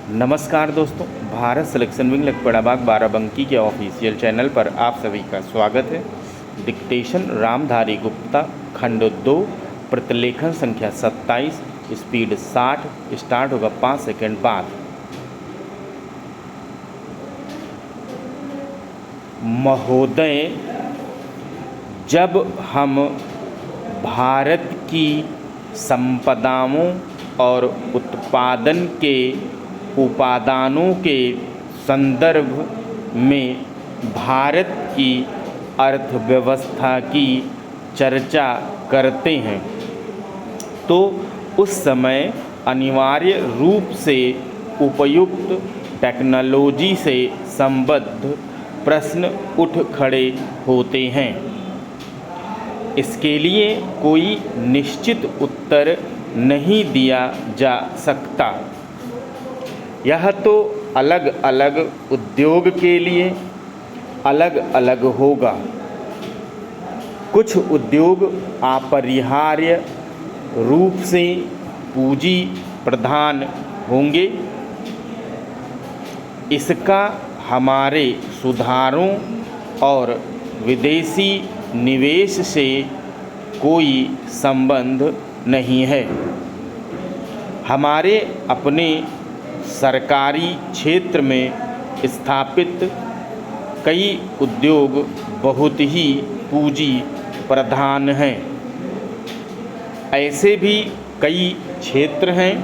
नमस्कार दोस्तों, Bharat selection wing लखपड़ाबाग Barabanki के ऑफिशियल चैनल पर आप सभी का स्वागत है। डिक्टेशन रामधारी गुप्ता, खंड 2, प्रतिलेखन संख्या 27, स्पीड 60, स्टार्ट होगा 5 सेकंड बाद। महोदय, जब हम भारत की संपदाओं और उत्पादन के उपादानों के संदर्भ में भारत की अर्थव्यवस्था की चर्चा करते हैं तो उस समय अनिवार्य रूप से उपयुक्त टेक्नोलॉजी से संबद्ध प्रश्न उठ खड़े होते हैं। इसके लिए कोई निश्चित उत्तर नहीं दिया जा सकता। यह तो अलग अलग उद्योग के लिए अलग अलग होगा। कुछ उद्योग अपरिहार्य रूप से पूंजी प्रधान होंगे। इसका हमारे सुधारों और विदेशी निवेश से कोई संबंध नहीं है। हमारे अपने सरकारी क्षेत्र में स्थापित कई उद्योग बहुत ही पूंजी प्रधान हैं। ऐसे भी कई क्षेत्र हैं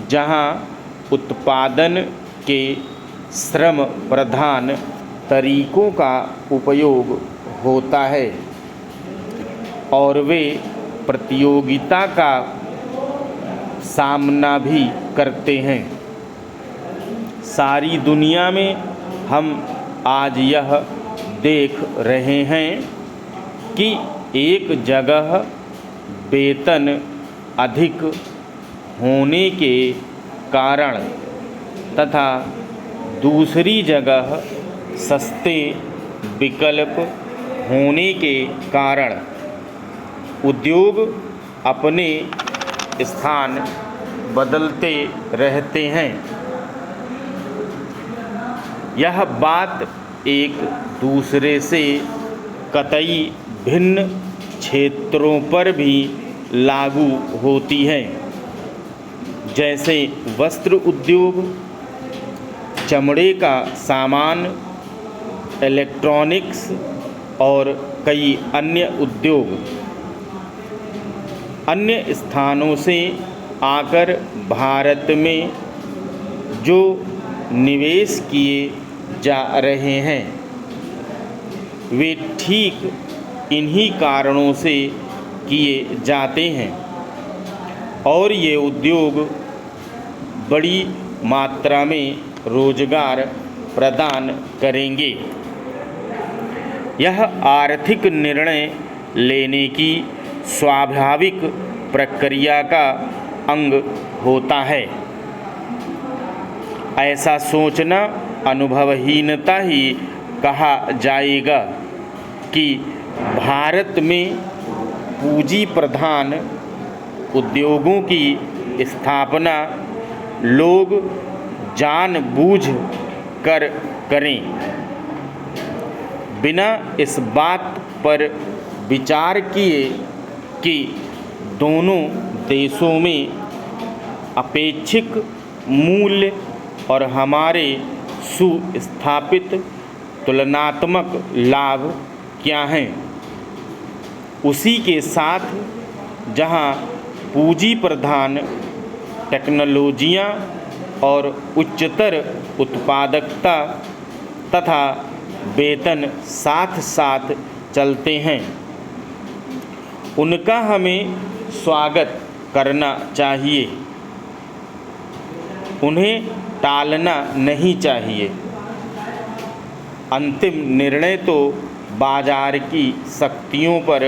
जहां उत्पादन के श्रम प्रधान तरीकों का उपयोग होता है और वे प्रतियोगिता का सामना भी करते हैं। सारी दुनिया में हम आज यह देख रहे हैं कि एक जगह वेतन अधिक होने के कारण तथा दूसरी जगह सस्ते विकल्प होने के कारण उद्योग अपने स्थान बदलते रहते हैं। यह बात एक दूसरे से कतई भिन्न क्षेत्रों पर भी लागू होती है, जैसे वस्त्र उद्योग, चमड़े का सामान, इलेक्ट्रॉनिक्स और कई अन्य उद्योग अन्य स्थानों से आकर भारत में जो निवेश किए जा रहे हैं वे ठीक इन्हीं कारणों से किए जाते हैं और ये उद्योग बड़ी मात्रा में रोजगार प्रदान करेंगे। यह आर्थिक निर्णय लेने की स्वाभाविक प्रक्रिया का अंग होता है। ऐसा सोचना अनुभवहीनता ही कहा जाएगा कि भारत में पूंजी प्रधान उद्योगों की स्थापना लोग जानबूझ कर करें, बिना इस बात पर विचार किए कि दोनों देशों में अपेक्षिक मूल्य और हमारे सुस्थापित तुलनात्मक लाभ क्या हैं। उसी के साथ जहां पूंजी प्रधान टेक्नोलॉजियां और उच्चतर उत्पादकता तथा वेतन साथ साथ चलते हैं, उनका हमें स्वागत करना चाहिए। उन्हें टालना नहीं चाहिए। अंतिम निर्णय तो बाजार की शक्तियों पर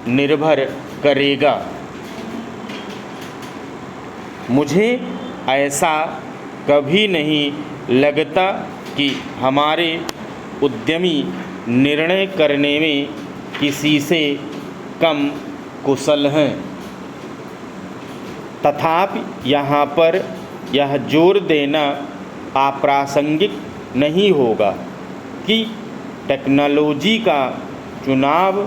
निर्भर करेगा। मुझे ऐसा कभी नहीं लगता कि हमारे उद्यमी निर्णय करने में किसी से कम कुशल हैं। तथापि यहाँ पर यह जोर देना अप्रासंगिक नहीं होगा कि टेक्नोलॉजी का चुनाव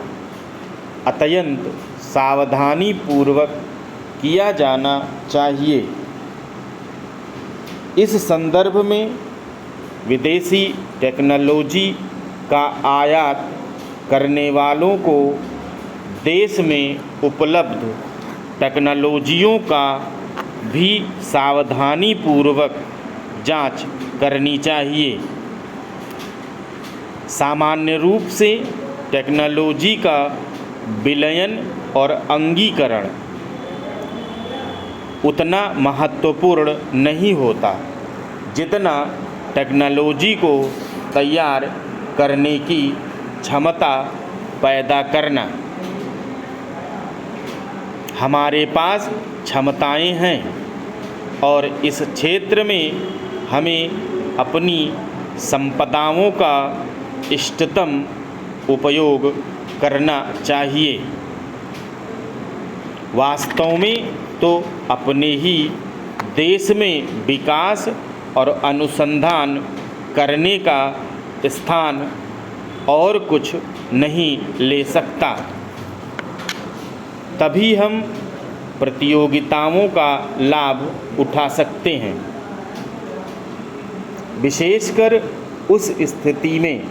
अत्यंत सावधानीपूर्वक किया जाना चाहिए। इस संदर्भ में विदेशी टेक्नोलॉजी का आयात करने वालों को देश में उपलब्ध टेक्नोलॉजियों का भी सावधानीपूर्वक जांच करनी चाहिए। सामान्य रूप से टेक्नोलॉजी का विलयन और अंगीकरण उतना महत्वपूर्ण नहीं होता जितना टेक्नोलॉजी को तैयार करने की क्षमता पैदा करना। हमारे पास क्षमताएं हैं और इस क्षेत्र में हमें अपनी संपदाओं का इष्टतम उपयोग करना चाहिए। वास्तव में तो अपने ही देश में विकास और अनुसंधान करने का स्थान और कुछ नहीं ले सकता। तभी हम प्रतियोगिताओं का लाभ उठा सकते हैं, विशेषकर उस स्थिति में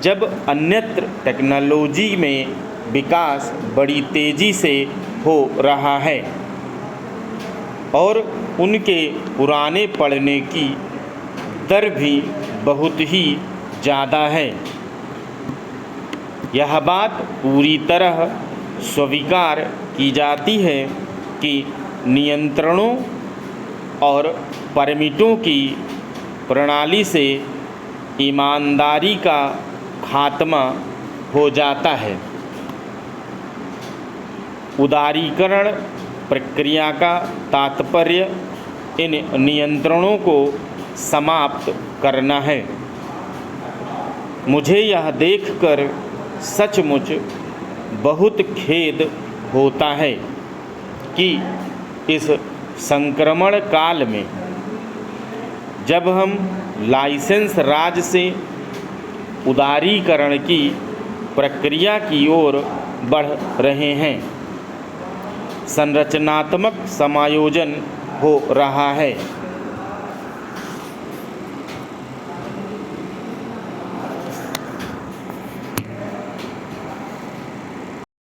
जब अन्यत्र टेक्नोलॉजी में विकास बड़ी तेज़ी से हो रहा है और उनके पुराने पड़ने की दर भी बहुत ही ज़्यादा है। यह बात पूरी तरह स्वीकार की जाती है कि नियंत्रणों और परमिटों की प्रणाली से ईमानदारी का खात्मा हो जाता है। उदारीकरण प्रक्रिया का तात्पर्य इन नियंत्रणों को समाप्त करना है। मुझे यह देखकर सचमुच बहुत खेद होता है कि इस संक्रमण काल में जब हम लाइसेंस राज से उदारीकरण की प्रक्रिया की ओर बढ़ रहे हैं, संरचनात्मक समायोजन हो रहा है।